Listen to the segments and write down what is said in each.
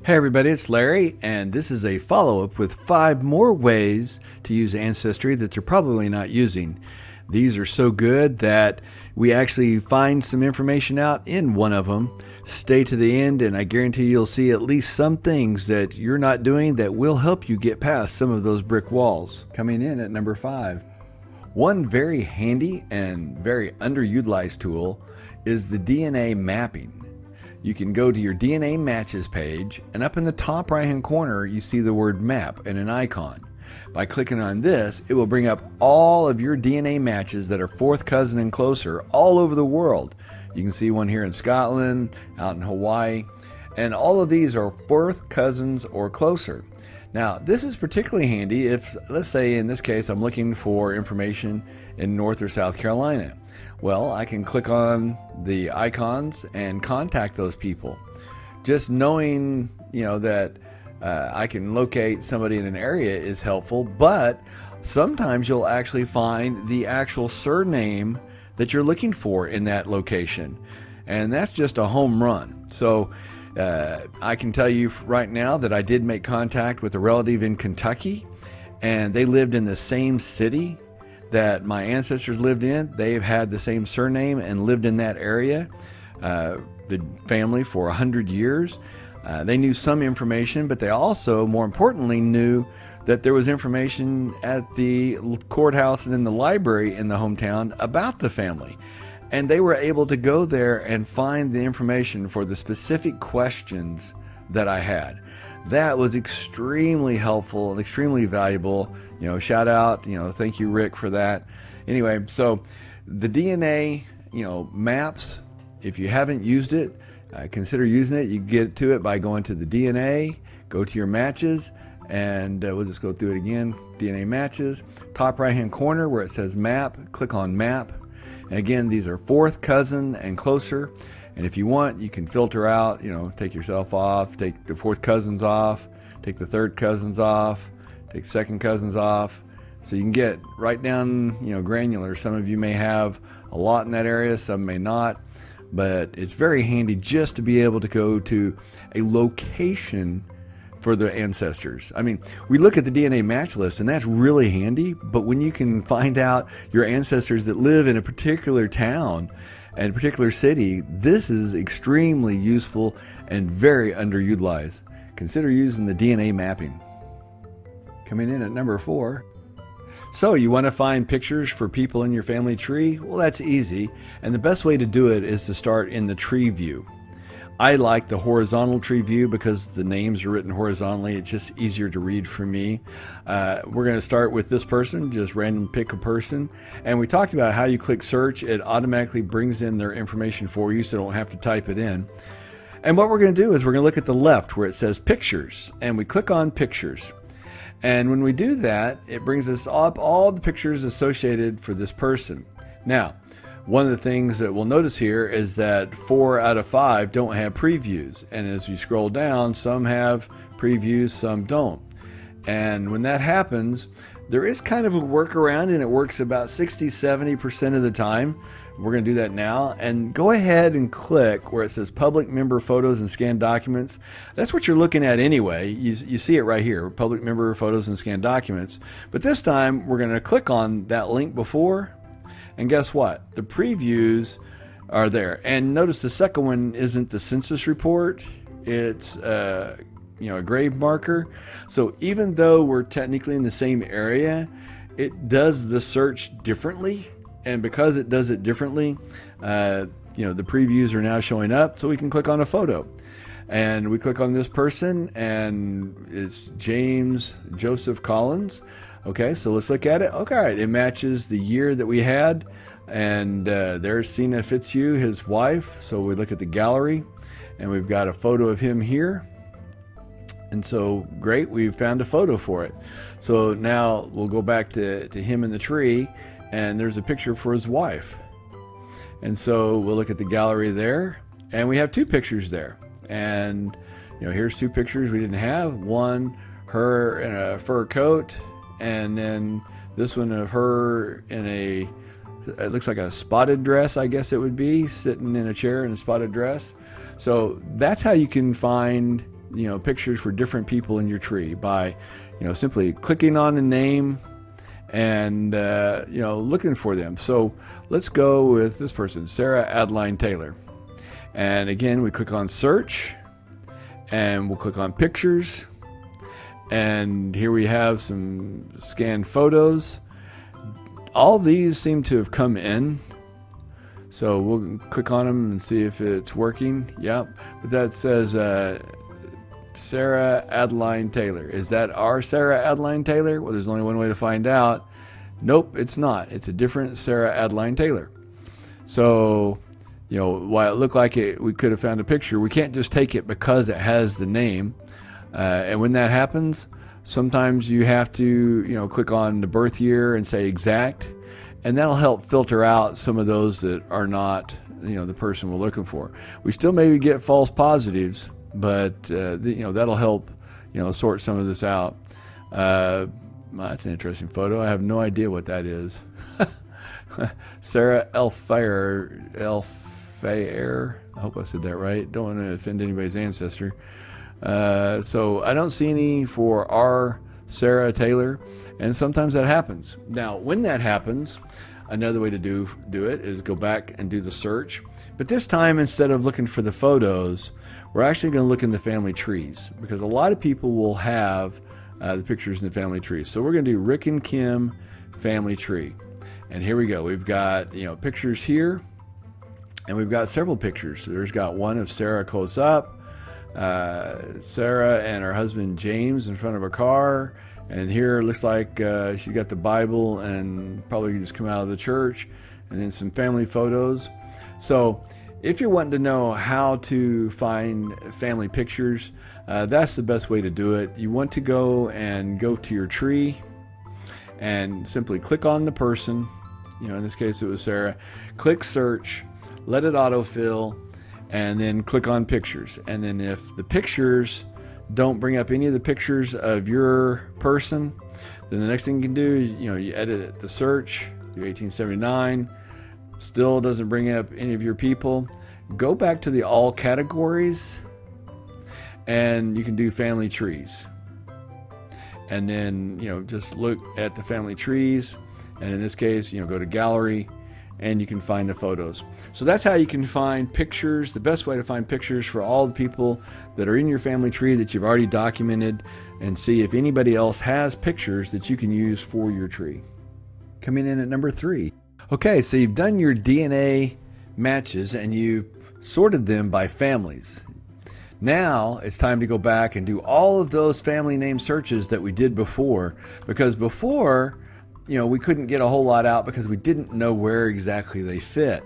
Hey everybody, it's Larry, and this is a follow-up with 5 more ways to use Ancestry that you're probably not using. These are so good that we actually find some information out in one of them. Stay to the end, and I guarantee you'll see at least some things that you're not doing that will help you get past some of those brick walls. Coming in at number 5. One very handy and very underutilized tool is the DNA mapping. You can go to your DNA matches page, and up in the top right hand corner you see the word map and an icon. By clicking on this, it will bring up all of your DNA matches that are fourth cousin and closer all over the world. You can see one here in Scotland, out in Hawaii, and all of these are fourth cousins or closer. Now, this is particularly handy if, let's say in this case, I'm looking for information in North or South Carolina. Well, I can click on the icons and contact those people. Just knowing, that I can locate somebody in an area is helpful, but sometimes you'll actually find the actual surname that you're looking for in that location, and that's just a home run. So I can tell you right now that I did make contact with a relative in Kentucky, and they lived in the same city that my ancestors lived in. They've had the same surname and lived in that area, the family, for 100 years. They knew some information, but they also, more importantly, knew that there was information at the courthouse and in the library in the hometown about the family. And they were able to go there and find the information for the specific questions that I had. That was extremely helpful and extremely valuable. Shout out, thank you, Rick, for that. Anyway, so the DNA, maps, if you haven't used it, consider using it. You can get to it by going to the DNA, go to your matches, and we'll just go through it again. DNA matches, top right hand corner where it says map, click on map. And again, these are fourth cousin and closer. And if you want, you can filter out, take yourself off, take the fourth cousins off, take the third cousins off, take the second cousins off. So you can get right down, granular. Some of you may have a lot in that area, some may not. But it's very handy just to be able to go to a location for the ancestors. I mean, we look at the DNA match list, and that's really handy. But when you can find out your ancestors that live in a particular town and a particular city, this is extremely useful and very underutilized. Consider using the DNA mapping. Coming in at number 4. So you want to find pictures for people in your family tree? Well, that's easy. And the best way to do it is to start in the tree view. I like the horizontal tree view because the names are written horizontally. It's just easier to read for me. We're going to start with this person, just random pick a person. And we talked about how you click search. It automatically brings in their information for you, so you don't have to type it in. And what we're going to do is we're going to look at the left where it says pictures, and we click on pictures. And when we do that, it brings us up all the pictures associated for this person. Now, one of the things that we'll notice here is that 4 out of 5 don't have previews. And as you scroll down, some have previews, some don't. And when that happens, there is kind of a workaround, and it works about 60-70% of the time. We're going to do that now. And go ahead and click where it says public member photos and scanned documents. That's what you're looking at anyway. You see it right here, public member photos and scanned documents. But this time we're going to click on that link before. And guess what? The previews are there. And notice the second one isn't the census report. It's a grave marker. So even though we're technically in the same area, it does the search differently. And because it does it differently, the previews are now showing up, so we can click on a photo. And we click on this person, and it's James Joseph Collins. Okay, so let's look at it. Okay, it matches the year that we had, and there's Sina Fitzhugh, his wife. So we look at the gallery, and we've got a photo of him here. And so, great, we've found a photo for it. So now we'll go back to him in the tree, and there's a picture for his wife. And so we'll look at the gallery there, and we have 2 pictures there. And here's 2 pictures we didn't have. One, her in a fur coat, and then this one of her in it looks like a spotted dress, I guess it would be, sitting in a chair in a spotted dress. So that's how you can find pictures for different people in your tree by, simply clicking on the name and, looking for them. So let's go with this person, Sarah Adeline Taylor. And again, we click on search and we'll click on pictures. And here we have some scanned photos. All these seem to have come in. So we'll click on them and see if it's working. Yep. But that says Sarah Adeline Taylor. Is that our Sarah Adeline Taylor? Well, there's only one way to find out. Nope, it's not. It's a different Sarah Adeline Taylor. So, while it looked like we could have found a picture, we can't just take it because it has the name. And when that happens, sometimes you have to, click on the birth year and say exact, and that'll help filter out some of those that are not, the person we're looking for. We still maybe get false positives, but that'll help, sort some of this out. That's an interesting photo. I have no idea what that is. Sarah Elfair. I hope I said that right. Don't want to offend anybody's ancestor. So I don't see any for our Sarah Taylor, and sometimes that happens. Now, when that happens, another way to do it is go back and do the search. But this time, instead of looking for the photos, we're actually going to look in the family trees, because a lot of people will have the pictures in the family tree. So we're going to do Rick and Kim family tree. And here we go. We've got, pictures here, and we've got several pictures. There's got one of Sarah close up, Sarah and her husband James in front of a car. And here it looks like she's got the Bible and probably just come out of the church, and then some family photos. So if you're wanting to know how to find family pictures, that's the best way to do it. You want to go to your tree and simply click on the person. In this case it was Sarah. Click search, let it autofill, and then click on pictures. And then if the pictures don't bring up any of the pictures of your person, then the next thing you can do, you edit it, the search, do 1879, still doesn't bring up any of your people. Go back to the all categories, and you can do family trees. And then, just look at the family trees. And in this case, go to gallery, and you can find the photos. So that's how you can find pictures, the best way to find pictures for all the people that are in your family tree that you've already documented, and see if anybody else has pictures that you can use for your tree. Coming in at number 3. Okay, so you've done your DNA matches and you sorted them by families. Now it's time to go back and do all of those family name searches that we did before, because before, we couldn't get a whole lot out because we didn't know where exactly they fit,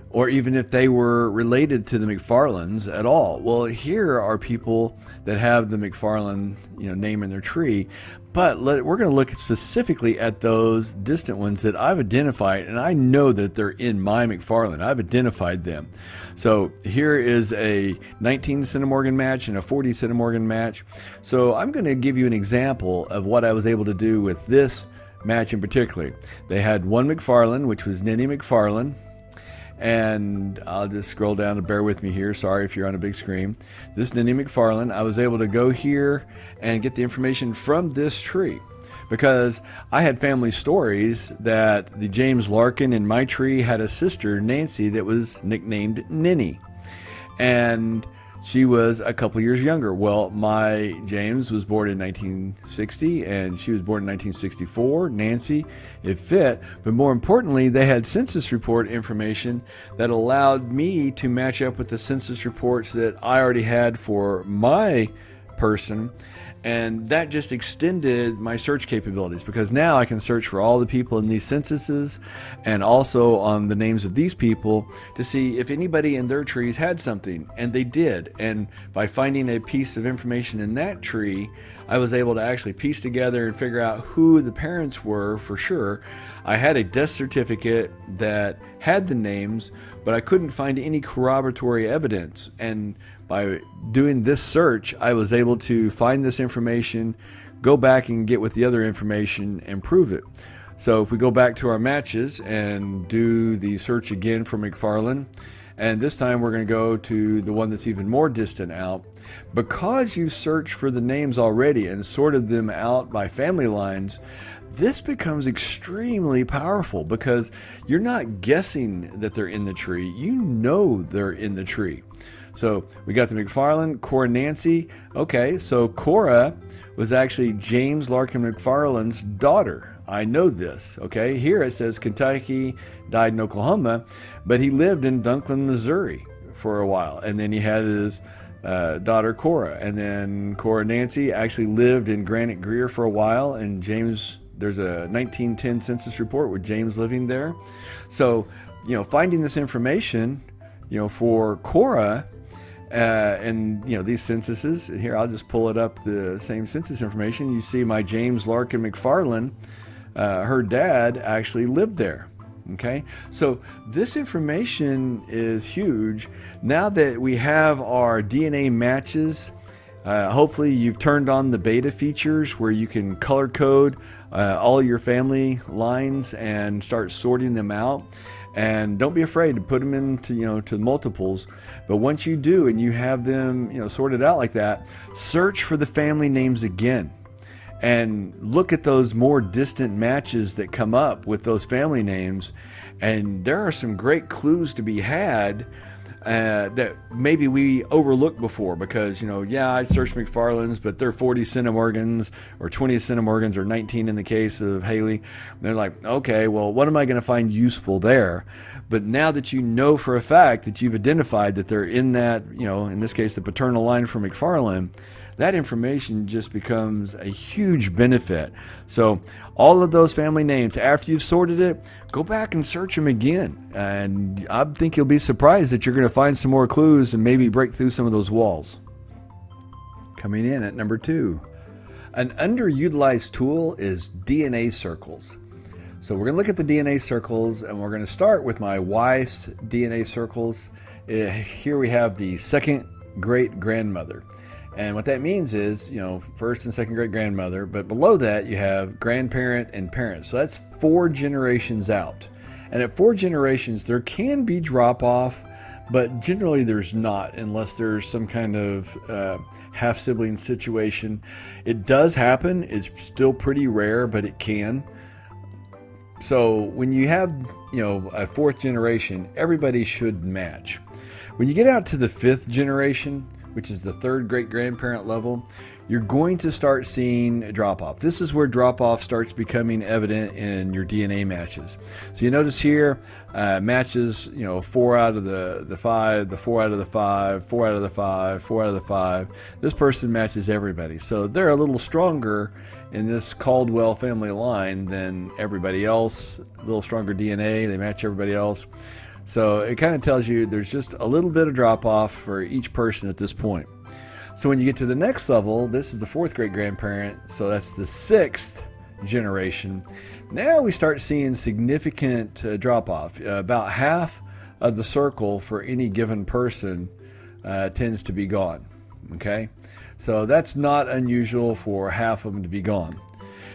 or even if they were related to the McFarlands at all. Well, here are people that have the McFarland, name in their tree, but we're going to look specifically at those distant ones that I've identified, and I know that they're in my McFarland. I've identified them. So here is a 19 centimorgan match and a 40 centimorgan match. So I'm going to give you an example of what I was able to do with this match in particular. They had one McFarland, which was Ninny McFarland. And I'll just scroll down and bear with me here. Sorry if you're on a big screen. This Ninny McFarland, I was able to go here and get the information from this tree, because I had family stories that the James Larkin in my tree had a sister, Nancy, that was nicknamed Ninny. And she was a couple years younger. Well, my James was born in 1960 and she was born in 1964. Nancy, it fit. But more importantly, they had census report information that allowed me to match up with the census reports that I already had for my person. And that just extended my search capabilities, because now I can search for all the people in these censuses and also on the names of these people to see if anybody in their trees had something. And they did. And by finding a piece of information in that tree, I was able to actually piece together and figure out who the parents were for sure. I had a death certificate that had the names, but I couldn't find any corroboratory evidence. And by doing this search, I was able to find this information, go back and get with the other information and prove it. So if we go back to our matches and do the search again for McFarland, And this time we're going to go to the one that's even more distant out. Because you searched for the names already and sorted them out by family lines, this becomes extremely powerful because you're not guessing that they're in the tree. You know they're in the tree. So we got the McFarland, Cora Nancy. Okay, so Cora was actually James Larkin McFarland's daughter. I know this. Okay, here it says Kentucky, died in Oklahoma, but he lived in Dunklin, Missouri for a while. And then he had his daughter Cora. And then Cora Nancy actually lived in Granite Greer for a while. And James, there's a 1910 census report with James living there. So, finding this information, for Cora, and these censuses here, I'll just pull it up, the same census information. You see my James Larkin McFarland, her dad actually lived there. Okay, so this information is huge. Now that we have our DNA matches, hopefully you've turned on the beta features where you can color code all your family lines and start sorting them out. And don't be afraid to put them into, to multiples. But once you do and you have them, sorted out like that, search for the family names again and look at those more distant matches that come up with those family names. And there are some great clues to be had that maybe we overlooked before because, I searched McFarland's, but they're 40 centimorgans or 20 centimorgans or 19 in the case of Haley. And they're like, okay, well, what am I going to find useful there? But now that you know for a fact that you've identified that they're in that, in this case, the paternal line for McFarland, that information just becomes a huge benefit. So all of those family names, after you've sorted it, go back and search them again. And I think you'll be surprised that you're going to find some more clues and maybe break through some of those walls. Coming in at number 2, an underutilized tool is DNA circles. So we're going to look at the DNA circles, and we're going to start with my wife's DNA circles. Here we have the second great grandmother. And what that means is, first and second great grandmother, but below that you have grandparent and parents. So that's 4 generations out. And at 4 generations, there can be drop off, but generally there's not unless there's some kind of half-sibling situation. It does happen. It's still pretty rare, but it can. So when you have, a 4th generation, everybody should match. When you get out to the 5th generation, which is the 3rd great grandparent level, you're going to start seeing a drop off. This is where drop off starts becoming evident in your DNA matches. So you notice here, matches, 4 out of the 5, the 4 out of the 5, 4 out of the 5, 4 out of the 5. This person matches everybody. So they're a little stronger in this Caldwell family line than everybody else. A little stronger DNA, they match everybody else. So it kind of tells you there's just a little bit of drop off for each person at this point. So when you get to the next level, this is the 4th great grandparent, so that's the 6th generation. Now we start seeing significant drop off. About half of the circle for any given person tends to be gone. Okay, so that's not unusual for half of them to be gone.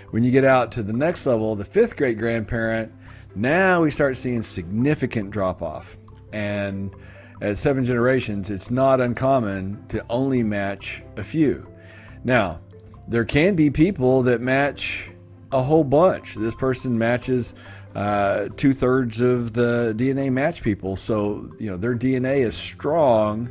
When you get out to the next level, the 5th great grandparent, now we start seeing significant drop off. And at 7 generations, it's not uncommon to only match a few. Now, there can be people that match a whole bunch. This person matches 2/3 of the DNA match people. So, their DNA is strong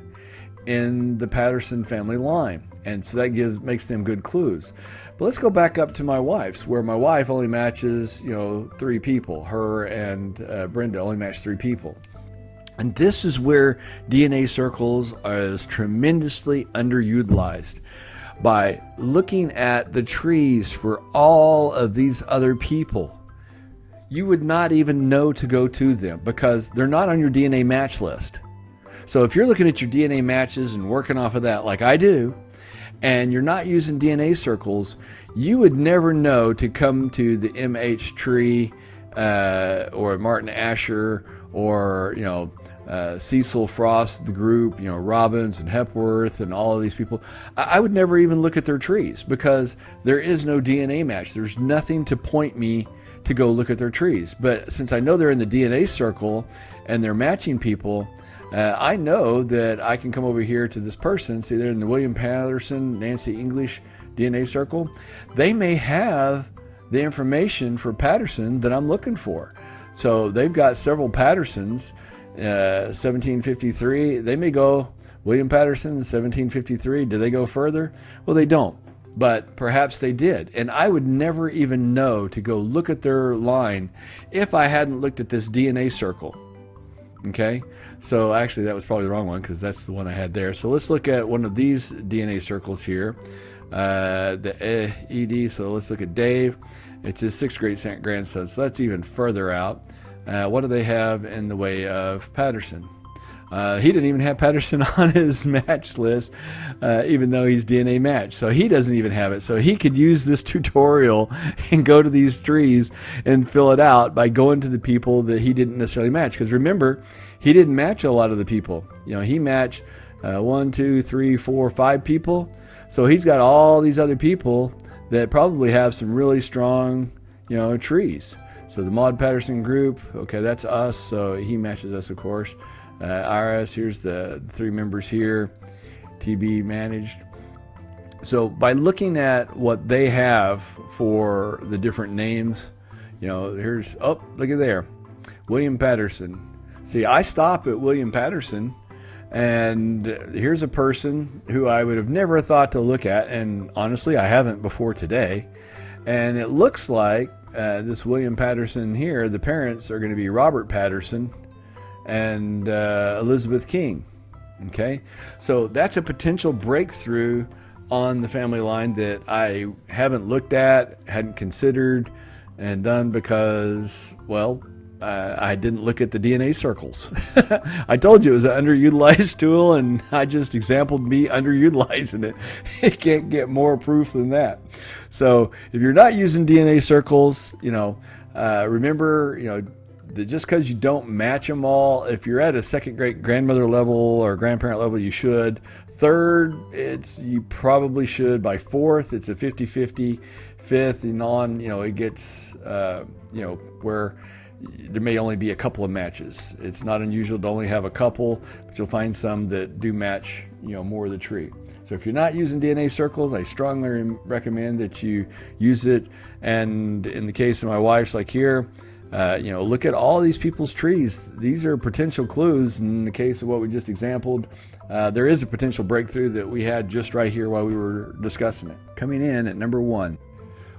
in the Patterson family line. And so that makes them good clues. But let's go back up to my wife's, where my wife only matches, 3 people. Her and Brenda only match 3 people. And this is where DNA circles are tremendously underutilized. By looking at the trees for all of these other people, you would not even know to go to them because they're not on your DNA match list. So if you're looking at your DNA matches and working off of that like I do, and you're not using DNA circles, you would never know to come to the MH tree or Martin Asher or Cecil Frost, the group, Robbins and Hepworth and all of these people. I would never even look at their trees because there is no DNA match. There's nothing to point me to go look at their trees. But since I know they're in the DNA circle and they're matching people, I know that I can come over here to this person, see they're in the William Patterson, Nancy English DNA circle. They may have the information for Patterson that I'm looking for. So they've got several Pattersons, 1753. They may go William Patterson, 1753. Do they go further? Well, they don't, but perhaps they did. And I would never even know to go look at their line if I hadn't looked at this DNA circle. Okay, so actually that was probably the wrong one because that's the one I had there. So let's look at one of these DNA circles here, the ED. So let's look at Dave. It's his 6th great grandson, so that's even further out. What do they have in the way of Patterson? He didn't even have Patterson on his match list, even though he's DNA matched. So he doesn't even have it. So he could use this tutorial and go to these trees and fill it out by going to the people that he didn't necessarily match. Because remember, he didn't match a lot of the people. You know, he matched 1, 2, 3, 4, 5 people. So he's got all these other people that probably have some really strong, trees. So the Maud Patterson group, okay, that's us. So he matches us, of course. Iris, here's the 3 members here, TB managed. So by looking at what they have for the different names, here's, look at there, William Patterson. See, I stop at William Patterson, and here's a person who I would have never thought to look at, and honestly, I haven't before today. And it looks like this William Patterson here, the parents are going to be Robert Patterson and Elizabeth King. Okay, so that's a potential breakthrough on the family line that I haven't looked at, hadn't considered, and done because, well, I didn't look at the DNA circles. I told you it was an underutilized tool, and I just exampled me underutilizing it. It can't get more proof than that. So if you're not using DNA circles, remember, that just because you don't match them all, if you're at a 2nd great grandmother level or grandparent level, you should. 3rd, you probably should. By 4th, it's a 50-50. 5th and on, it gets, where there may only be a couple of matches. It's not unusual to only have a couple, but you'll find some that do match, more of the tree. So if you're not using DNA circles, I strongly recommend that you use it. And in the case of my wife's, like here, look at all these people's trees. These are potential clues. In the case of what we just exampled, there is a potential breakthrough that we had just right here while we were discussing it. Coming in at number 1.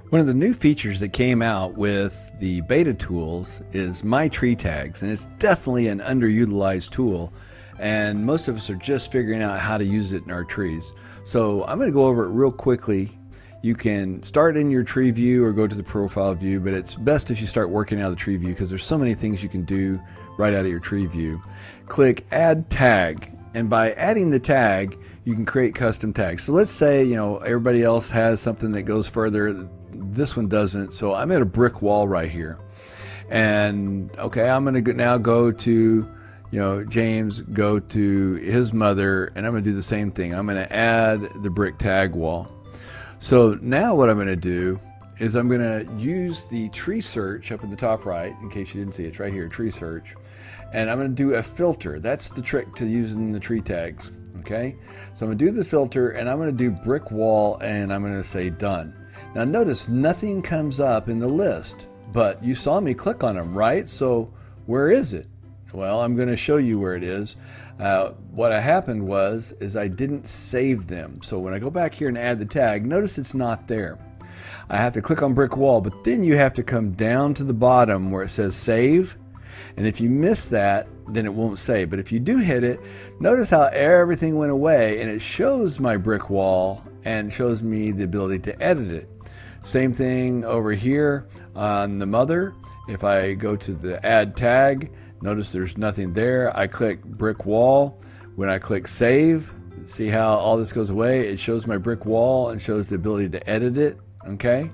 One of the new features that came out with the beta tools is My Tree Tags, and it's definitely an underutilized tool, and most of us are just figuring out how to use it in our trees. So I'm going to go over it real quickly. You can start in your tree view or go to the profile view, but it's best if you start working out of the tree view because there's so many things you can do right out of your tree view. Click Add Tag, and by adding the tag, you can create custom tags. So let's say, everybody else has something that goes further. This one doesn't, so I'm at a brick wall right here. And okay, I'm going to now go to, James, go to his mother, and I'm going to do the same thing. I'm going to add the brick tag wall. So now what I'm going to do is I'm going to use the tree search up in the top right, in case you didn't see it, it's right here, tree search. And I'm going to do a filter. That's the trick to using the tree tags. Okay, so I'm going to do the filter, and I'm going to do brick wall, and I'm going to say done. Now notice nothing comes up in the list, but you saw me click on them, right? So where is it? Well, I'm going to show you where it is. What happened was I didn't save them. So when I go back here and add the tag, notice it's not there. I have to click on brick wall, but then you have to come down to the bottom where it says save. And if you miss that, then it won't save. But if you do hit it, notice how everything went away, and it shows my brick wall and shows me the ability to edit it. Same thing over here on the mother. If I go to the add tag, notice there's nothing there. I click brick wall. When I click save, see how all this goes away? It shows my brick wall and shows the ability to edit it. Okay,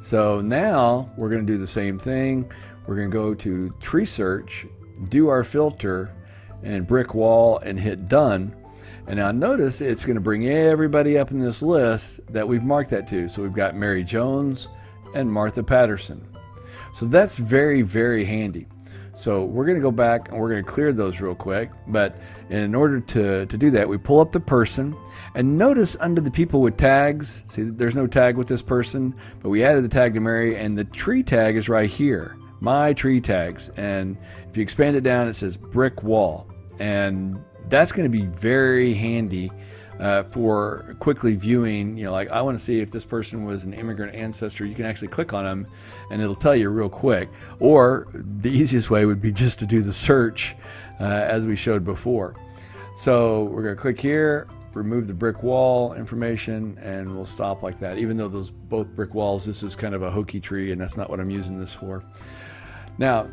so now we're going to do the same thing. We're going to go to tree search, do our filter, and brick wall, and hit done. And now notice it's going to bring everybody up in this list that we've marked that to. So we've got Mary Jones and Martha Patterson. So that's very, very handy. So we're going to go back and we're going to clear those real quick. But in order to do that, we pull up the person, and notice under the people with tags, see there's no tag with this person, but we added the tag to Mary, and the tree tag is right here, my tree tags. And if you expand it down, it says brick wall. And that's going to be very handy for quickly viewing, like I want to see if this person was an immigrant ancestor. You can actually click on them and it'll tell you real quick. Or the easiest way would be just to do the search as we showed before. So we're going to click here, remove the brick wall information, and we'll stop like that. Even though those both brick walls, this is kind of a hokey tree and that's not what I'm using this for. Now,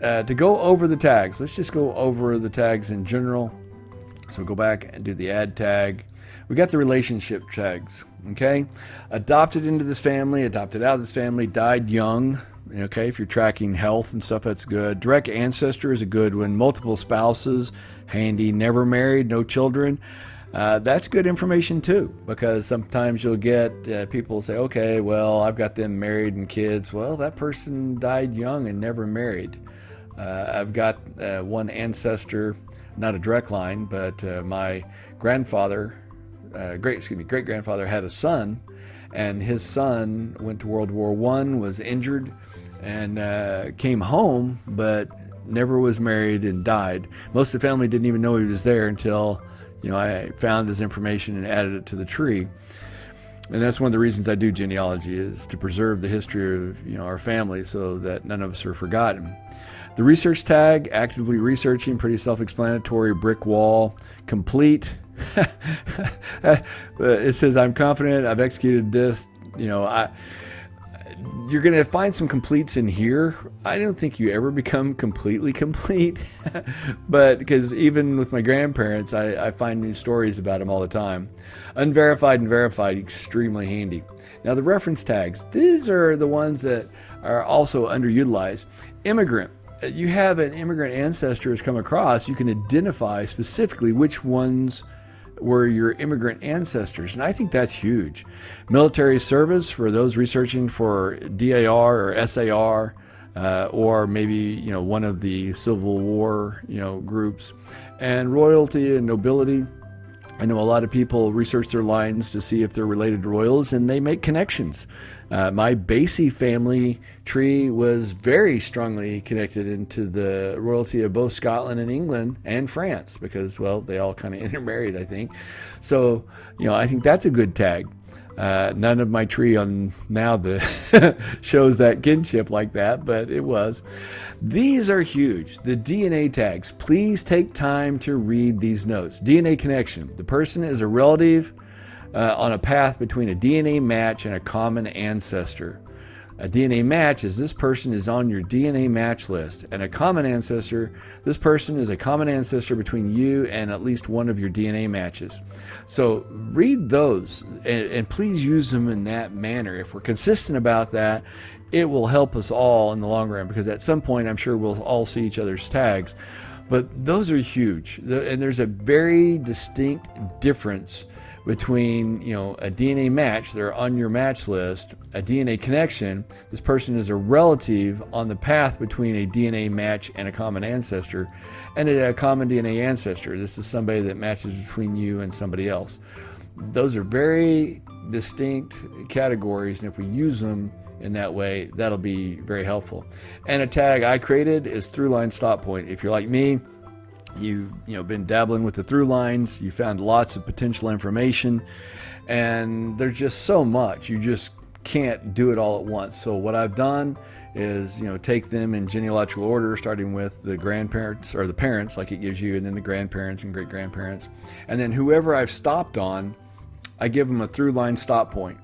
to go over the tags, let's just go over the tags in general. So go back and do the add tag. We got the relationship tags, okay? Adopted into this family, adopted out of this family, died young, okay? If you're tracking health and stuff, that's good. Direct ancestor is a good one. Multiple spouses, handy. Never married, no children. That's good information too, because sometimes you'll get people say, okay, well, I've got them married and kids. Well, that person died young and never married. I've got one ancestor, not a direct line, but my grandfather, great-grandfather had a son, and his son went to World War I, was injured, and came home, but never was married and died. Most of the family didn't even know he was there until, I found his information and added it to the tree. And that's one of the reasons I do genealogy, is to preserve the history of our family so that none of us are forgotten. The research tag, actively researching, pretty self-explanatory. Brick wall, complete. It says, I'm confident I've executed this. You're going to find some completes in here. I don't think you ever become completely complete, but because even with my grandparents, I find new stories about them all the time. Unverified and verified, extremely handy. Now the reference tags, these are the ones that are also underutilized. Immigrant. You have an immigrant ancestor has come across, you can identify specifically which ones were your immigrant ancestors. And I think that's huge. Military service, for those researching for DAR or SAR, or maybe, one of the Civil War, groups. And royalty and nobility. I know a lot of people research their lines to see if they're related to royals, and they make connections. My Basie family tree was very strongly connected into the royalty of both Scotland and England and France, because, well, they all kind of intermarried, I think. So, I think that's a good tag. None of my tree on now shows that kinship like that, but it was. These are huge. The DNA tags. Please take time to read these notes. DNA connection. The person is a relative on a path between a DNA match and a common ancestor. A DNA match is this person is on your DNA match list, and a common ancestor, this person is a common ancestor between you and at least one of your DNA matches. So read those and please use them in that manner. If we're consistent about that, it will help us all in the long run, because at some point I'm sure we'll all see each other's tags. But those are huge, and there's a very distinct difference between a DNA match, they're on your match list, a DNA connection, this person is a relative on the path between a DNA match and a common ancestor, and a common DNA ancestor. This is somebody that matches between you and somebody else. Those are very distinct categories, and if we use them in that way, that'll be very helpful. And a tag I created is throughline stop point. If you're like me, you've been dabbling with the through lines, you found lots of potential information, and there's just so much, you just can't do it all at once. So what I've done is take them in genealogical order, starting with the grandparents or the parents like it gives you, and then the grandparents and great grandparents, and then whoever I've stopped on, I give them a through line stop point.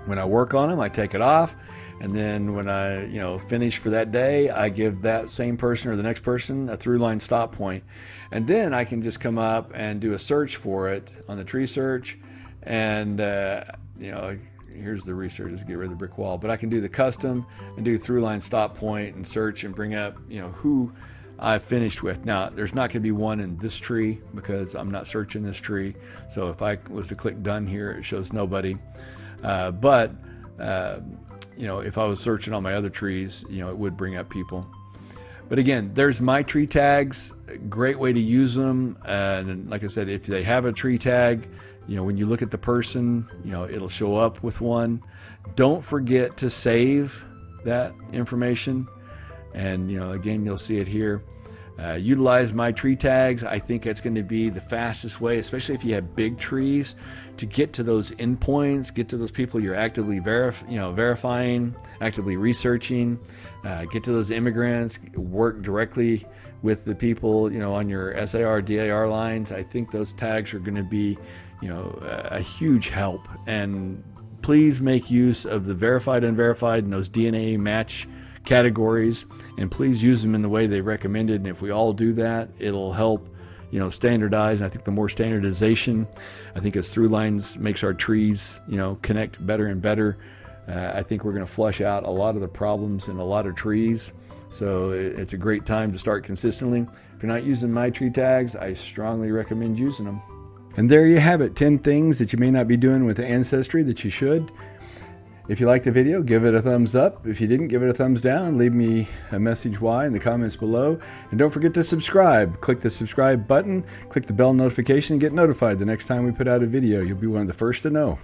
When I work on them, I take it off, and then when I finish for that day, I give that same person or the next person a through line stop point. And then I can just come up and do a search for it on the tree search, and here's the research, just get rid of the brick wall, but I can do the custom and do through line stop point and search and bring up who I've finished with. Now there's not going to be one in this tree because I'm not searching this tree, so if I was to click done here, it shows nobody. If I was searching on my other trees, it would bring up people. But again, there's my tree tags. Great way to use them. And like I said, if they have a tree tag, when you look at the person, it'll show up with one. Don't forget to save that information. And, again, you'll see it here. Utilize my tree tags. I think that's going to be the fastest way, especially if you have big trees, to get to those endpoints, get to those people you're actively verifying, actively researching, get to those immigrants, work directly with the people, on your SAR, DAR lines. I think those tags are going to be, a huge help. And please make use of the verified, unverified, and those DNA match categories, and please use them in the way they recommended. And if we all do that, it'll help standardize. And I think the more standardization, I think as through lines makes our trees connect better and better, I think we're going to flush out a lot of the problems in a lot of trees. So it's a great time to start consistently. If you're not using my tree tags, I strongly recommend using them. And there you have it, 10 things that you may not be doing with Ancestry that you should. If you liked the video, give it a thumbs up. If you didn't, give it a thumbs down. Leave me a message why in the comments below. And don't forget to subscribe. Click the subscribe button, click the bell notification, and get notified the next time we put out a video. You'll be one of the first to know.